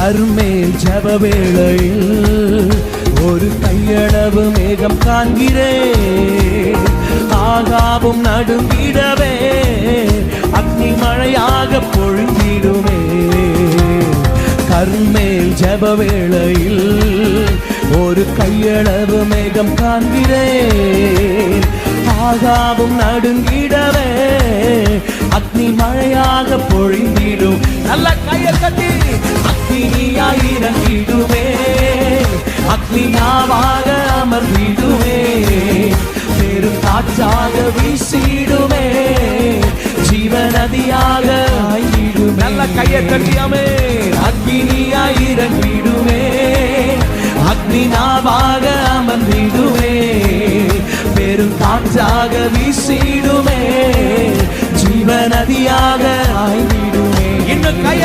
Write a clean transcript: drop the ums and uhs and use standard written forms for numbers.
கர்மேல் ஜெப வேளையில் ஒரு கையளவு மேகம் காண்கிறேன். ஆகாவும் நடுங்கிடவே அக்னி மழையாக பொழிந்திடுமே. கர்மேல் ஜெப வேளையில் ஒரு கையளவு மேகம் காண்கிறேன். ஆகாவும் நடுங்கிடவே அக்னி மழையாக பொழிந்திடும். நல்ல கையை கட்டி அக்னியாய் இறங்கிடுவே, அக்னியாவாக அமர்ந்திடுவே, பெரும் காற்றாக வீசிடுமே, ஜீவநதியாக ஆயிடுமே. நல்ல கையை கட்டியாமே. அக்னியாய் இறங்கிடுவே, அக்னியாவாக அமர்ந்திடுவே, பெரும் காற்றாக வீசிடுமே, ஜீவநதியாக ஆயிடுமே. இன்னும் கையை